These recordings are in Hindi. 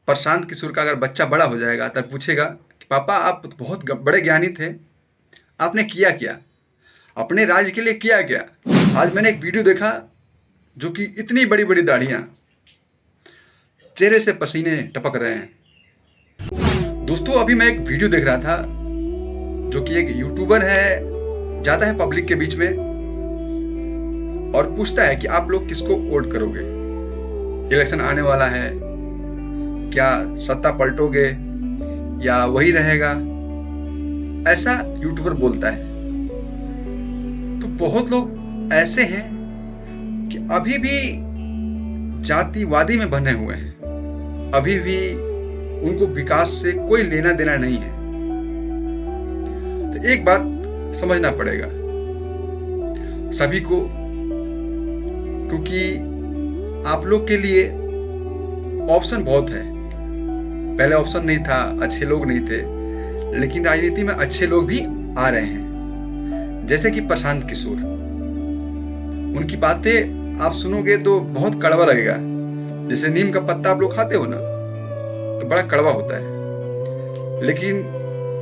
प्रशांत किशोर का अगर बच्चा बड़ा हो जाएगा तब पूछेगा कि पापा आप बहुत बड़े ज्ञानी थे, आपने किया क्या, अपने राज्य के लिए किया क्या। आज मैंने एक वीडियो देखा जो कि इतनी बड़ी बड़ी दाढ़ियाँ, चेहरे से पसीने टपक रहे हैं। दोस्तों अभी मैं एक वीडियो देख रहा था जो कि एक यूट्यूबर है, जाता है पब्लिक के बीच में और पूछता है कि आप लोग किसको वोट करोगे, इलेक्शन आने वाला है, क्या सत्ता पलटोगे या वही रहेगा, ऐसा यूट्यूबर बोलता है। तो बहुत लोग ऐसे हैं कि अभी भी जातिवादी में बंधे हुए हैं, अभी भी उनको विकास से कोई लेना देना नहीं है। तो एक बात समझना पड़ेगा सभी को, क्योंकि आप लोग के लिए ऑप्शन बहुत है। पहले ऑप्शन नहीं था, अच्छे लोग नहीं थे, लेकिन राजनीति में अच्छे लोग भी आ रहे हैं, जैसे कि प्रशांत किशोर। उनकी बातें आप सुनोगे तो बहुत कड़वा लगेगा। जैसे नीम का पत्ता आप लोग खाते हो ना, तो बड़ा कड़वा होता है, लेकिन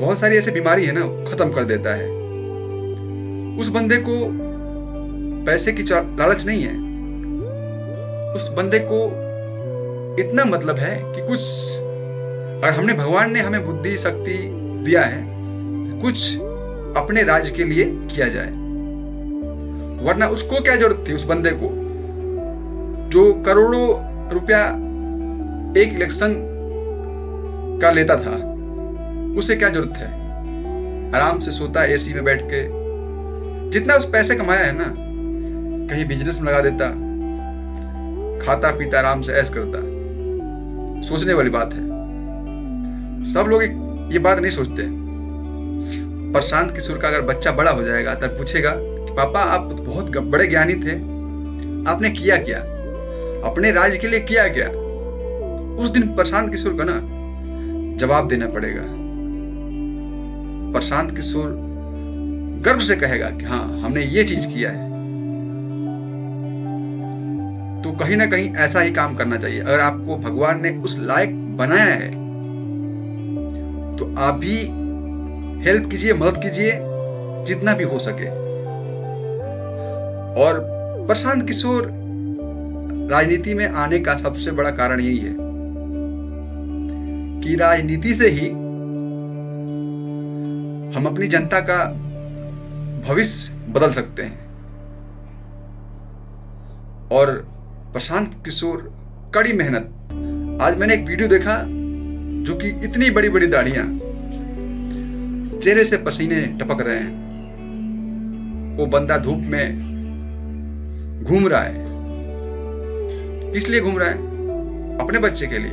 बहुत सारी ऐसी बीमारी है ना, खत्म कर देता है। उस बंदे को पैसे की लालच नहीं है, उस बंदे को इतना मतलब है कि कुछ, और हमने, भगवान ने हमें बुद्धि शक्ति दिया है, कुछ अपने राज्य के लिए किया जाए। वरना उसको क्या जरूरत थी, उस बंदे को जो करोड़ों रुपया एक इलेक्शन का लेता था, उसे क्या जरूरत है। आराम से सोता है एसी में बैठ के, जितना उस पैसे कमाया है ना, कहीं बिजनेस में लगा देता, खाता पीता आराम से ऐश करता। सोचने वाली बात है। सब लोग ये बात नहीं सोचते। प्रशांत किशोर का अगर बच्चा बड़ा हो जाएगा तब पूछेगा कि पापा आप बहुत बड़े ज्ञानी थे, आपने किया क्या, अपने राज्य के लिए किया क्या। उस दिन प्रशांत किशोर को ना जवाब देना पड़ेगा। प्रशांत किशोर गर्व से कहेगा कि हाँ हमने ये चीज किया है। तो कहीं ना कहीं ऐसा ही काम करना चाहिए। अगर आपको भगवान ने उस लायक बनाया है तो आप भी हेल्प कीजिए, मदद कीजिए जितना भी हो सके। और प्रशांत किशोर राजनीति में आने का सबसे बड़ा कारण यही है कि राजनीति से ही हम अपनी जनता का भविष्य बदल सकते हैं। और प्रशांत किशोर कड़ी मेहनत। आज मैंने एक वीडियो देखा जो कि इतनी बड़ी बड़ी दाढ़ियां, चेहरे से पसीने टपक रहे हैं। वो बंदा धूप में घूम रहा है। इसलिए घूम रहा है अपने बच्चे के लिए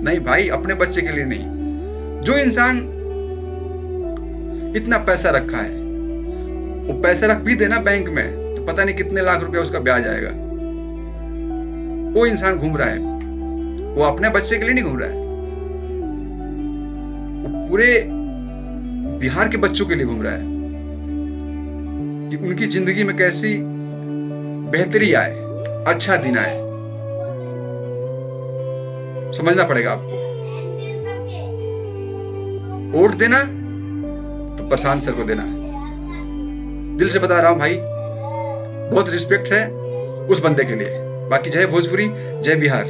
नहीं भाई, अपने बच्चे के लिए नहीं। जो इंसान इतना पैसा रखा है, वो पैसा रख भी देना बैंक में तो पता नहीं कितने लाख रुपया उसका ब्याज आएगा। वो इंसान घूम रहा है, वो अपने बच्चे के लिए नहीं घूम रहा है, वो पूरे बिहार के बच्चों के लिए घूम रहा है कि उनकी जिंदगी में कैसी बेहतरी आए, अच्छा दिन आए। समझना पड़ेगा आपको। वोट देना तो प्रशांत सर को देना। दिल से बता रहा हूं भाई, बहुत रिस्पेक्ट है उस बंदे के लिए। बाकी जय भोजपुरी, जय बिहार।